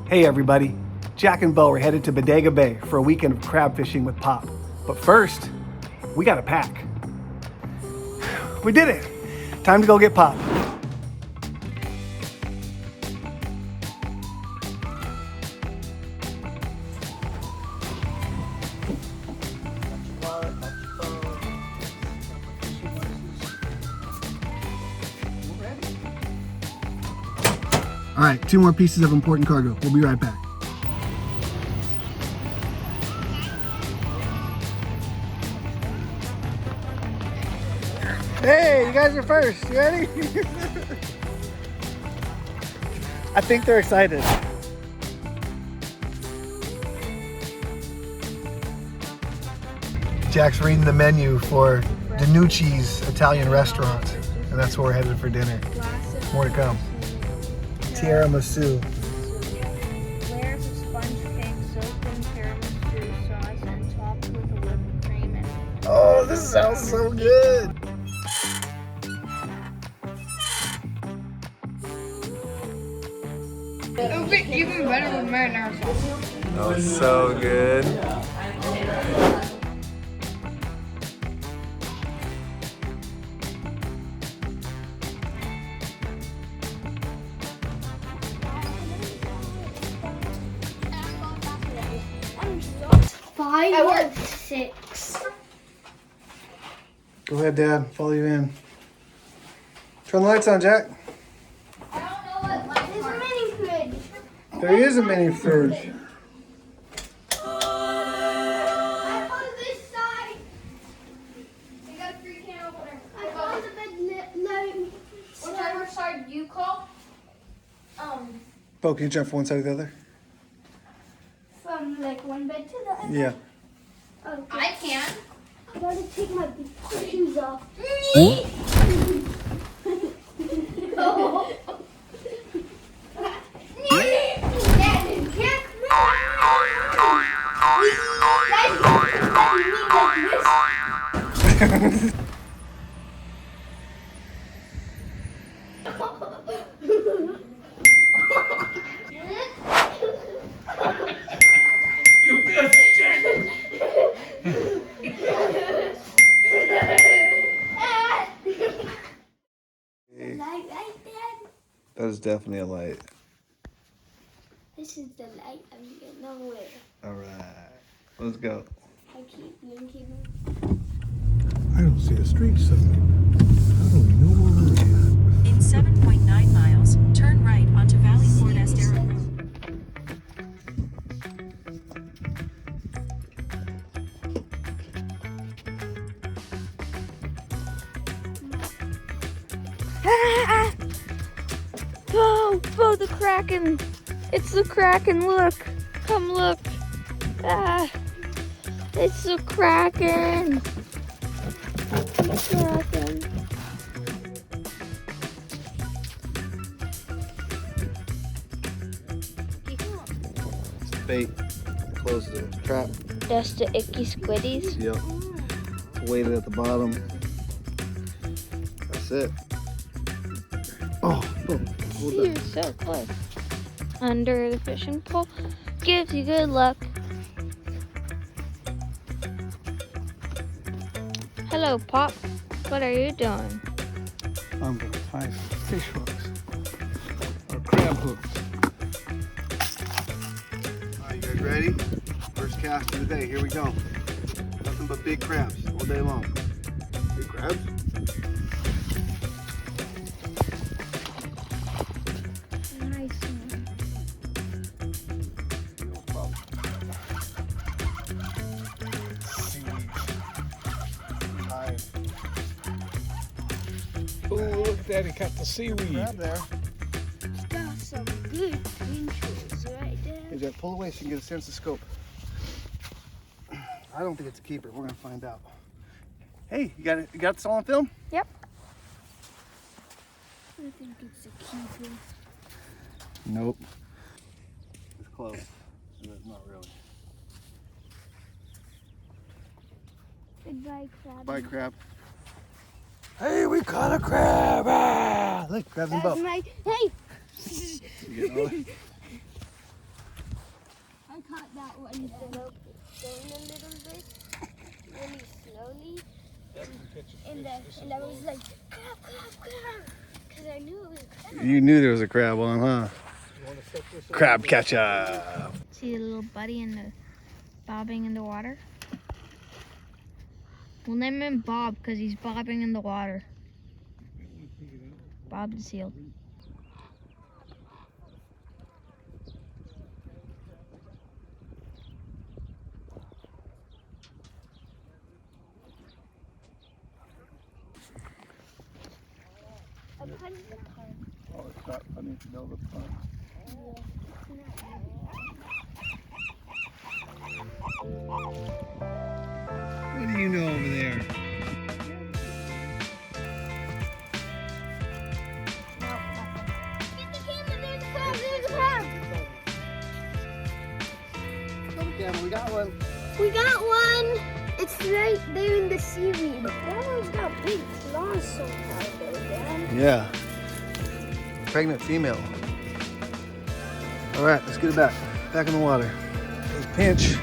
Hey everybody, Jack and Bo are headed to Bodega Bay for a weekend of crab fishing with Pop. But first, we gotta pack. We did it! Time to go get Pop. All right, 2 more pieces of important cargo. We'll be right back. Hey, you guys are first. You ready? I think they're excited. Jack's reading the menu for Danucci's Italian restaurant, and that's where we're headed for dinner. More to come. Tiramisu. Layers of sponge cake soaked in tiramisu sauce and topped with a whipped cream and... Oh, this sounds so good. It would be even better with marinara sauce. Oh, it's so good. I want 6. Go ahead, Dad. Follow you in. Turn the lights on, Jack. I don't know what there's a mini fridge. There is a mini fridge. I found this side. I got a free can opener. I found the bed whichever side you call. Bo, can you jump from one side to the other? From like one bed to the other. Yeah. Okay. I can. I gotta take my shoes off. Oh. Light right there. That is definitely a light. This is the light I'm getting nowhere. All right. Let's go. I keep blinking. I don't see a street sign. I don't know where we're at. In 7.9 miles, turn right onto Valley Ford Estero Road. Bo, the Kraken. It's the Kraken, look. Come look. It's the Kraken. Kraken. It's the bait. Close the trap. That's the icky squiddies. Yep. It's weighted at the bottom. That's it. Oh, boom. Hold You're that. so close. Under the fishing pole gives you good luck. Hello, Pop. What are you doing? I'm going to tie some fish hooks or crab hooks. All right, you guys ready? First cast of the day. Here we go. Nothing but big crabs all day long. Big crabs? Nice one. Oh, look, Daddy caught the seaweed. Crab there. Got some good pinches right there. Hey, Jack, pull away so you can get a sense of scope. I don't think it's a keeper. We're gonna find out. Hey, you got it? You got this all on film? Yep. I think it's a keeper. Nope. It's close. But not really. Goodbye, crab. Bye, crab. Hey, we caught a crab! Ah! Look, grabs them That's both. my. Hey! You getting all that? when the boat was going a little bit, really slowly. And I was like, crab, crab, crab. Because I knew it was a crab. You knew there was a crab on, huh? Crab catcher. See the little buddy in the bobbing in the water? We'll name him Bob because he's bobbing in the water. Bob the seal. Oh, it's not funny to know the pun. What do you know over there? Get the camera, there's a crab, there's a crab. We got one. We got one. It's right there in the seaweed. That one's got big claws somehow though, Dad. Yeah. Pregnant female. All right, let's get it back. Back in the water. Let's pinch.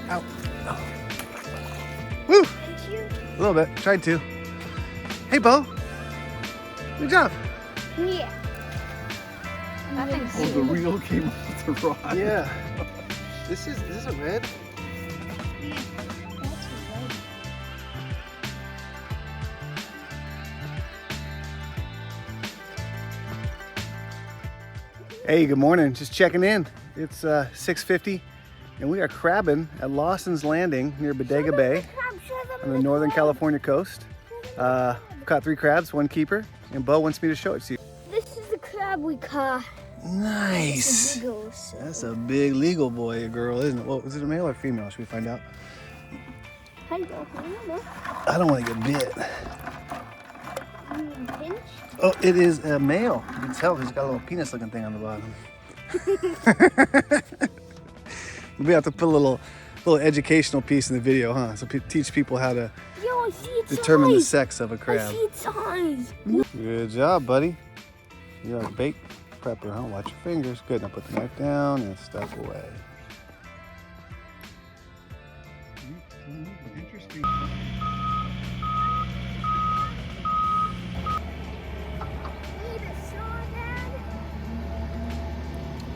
Out. Oh. Woo! Thank you. A little bit. Tried to. Hey, Bo. Good job. Yeah. Oh, the reel came off the rod. Yeah. Is this a red? Yeah, that's right. Hey, good morning. Just checking in. It's 6:50, and we are crabbing at Lawson's Landing near Bodega Bay on the Northern California coast. Caught 3 crabs, 1 keeper, and Bo wants me to show it to you. This is the crab we caught. Nice. Big old so. That's a big legal boy or girl, isn't it? Well, is it a male or female? Should we find out? How do you go? I don't know. I don't want to get bit. You mean pinch? Oh, it is a male. You can tell he's got a little penis-looking thing on the bottom. We have to put a little educational piece in the video, huh? So teach people how to Yo, I see its determine the eyes. sex of a I crab. see its eyes. Good job, buddy. You're a bait prepper, huh? Watch your fingers. Good. Now put the knife down and step away. Interesting. We need a saw, Dad.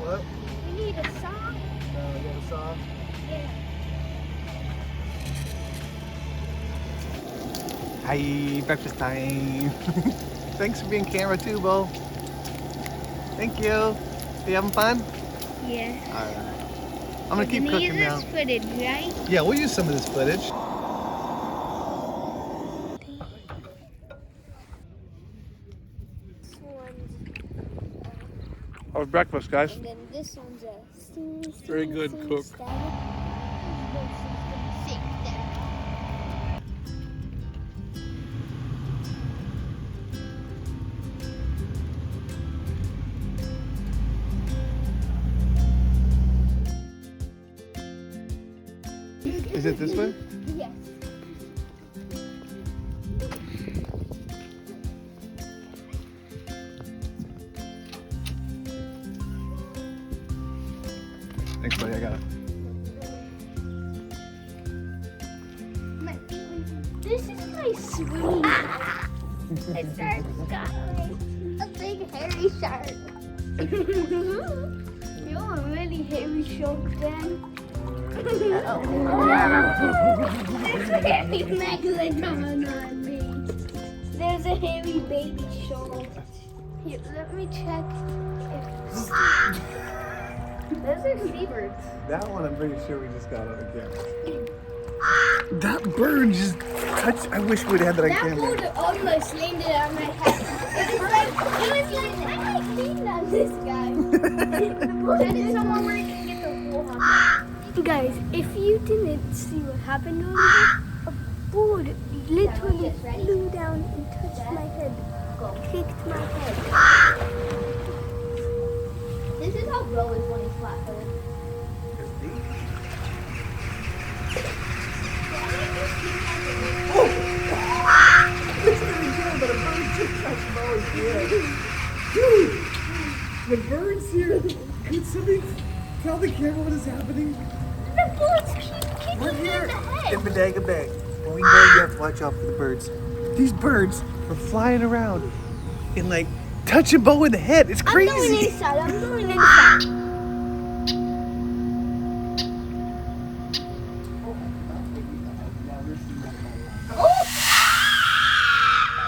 What? We need a saw. You got a saw? Yeah. Hi, breakfast time. Thanks for being camera too, Bo. Thank you. You having fun? Yeah. All right. I'm gonna keep cooking now. Use this footage, right? Yeah, we'll use some of this footage. This one's, How was breakfast, guys? and then this one's a steam. Very good cook. Is it this way? Yes. Thanks, buddy. I got it. This is my sweet. It's our sky. A big hairy shark. You're a really hairy shark, Dan. There's a hairy megalodon on me. There's a hairy baby shark. Here, let me check if... Those are seabirds. That one, I'm pretty sure we just got on the camera. That bird just touched. I wish we'd had that on That camera. bird almost landed on my head. It was like, I might lean on this guy. Send it somewhere where you can get the whole hop. Guys, if you didn't see what happened over there, a bird literally flew down and touched my head. Kicked my head. This is how Bro is when he's flat-footed. The bird's here. Could somebody Tell the camera what is happening. The bullets keep kicking We're me here in the head. in Bodega Bay. And we know you have to watch out for the birds. These birds are flying around and like touching Bo in the head. It's I'm going crazy. inside. I'm going inside.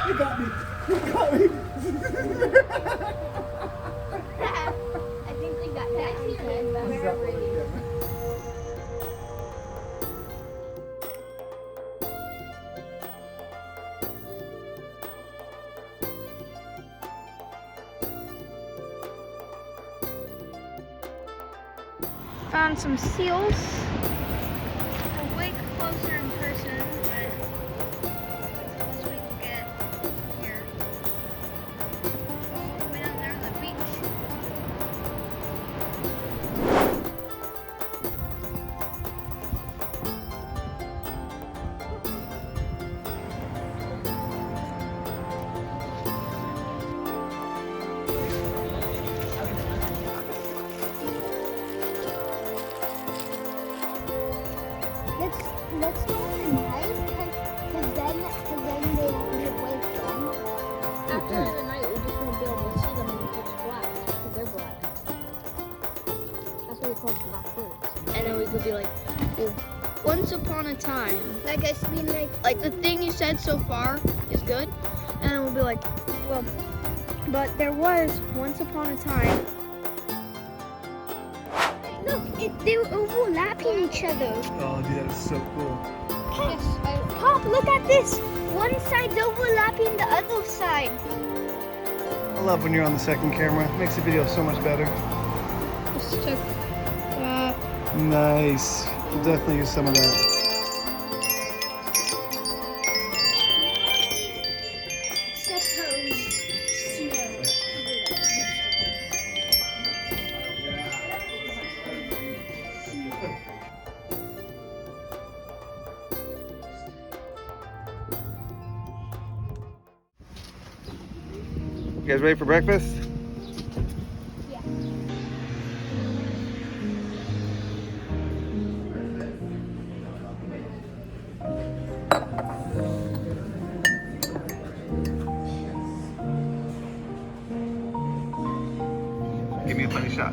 You got me. You got me. I think we got that. Found some seals. They're way closer in person, but as we can get here. All the way down there on the beach. Let's go in the night, because then they won't be awake then. After the night, we just won't be able to see them when it gets black, because they're black. That's what we call black birds. And then we could be like, well, once upon a time. Like I mean, Like the thing you said so far is good. And then we'll be like, well, but there was once upon a time. look, they were overlapping each other. Oh, dude, that is so cool. Pop, look at this. One side's overlapping the other side. I love when you're on the second camera. It makes the video so much better. Let's check that. Nice. We'll definitely use some of that. You guys ready for breakfast? Yeah. Give me a funny shot.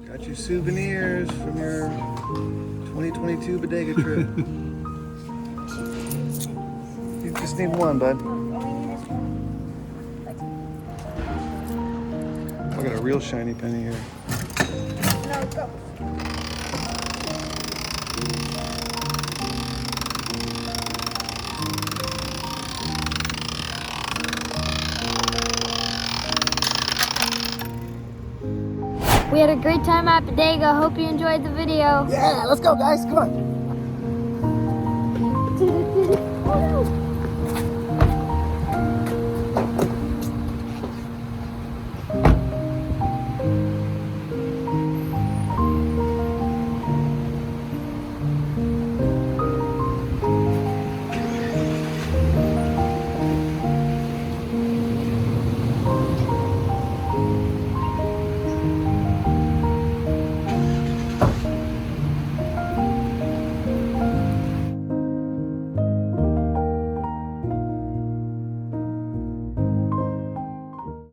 Got your souvenirs from your 2022 Bodega trip. You just need one, bud. I got a real shiny penny here. No, go. We had a great time at Bodega. Hope you enjoyed the video. Yeah, let's go, guys. Come on. Oh no.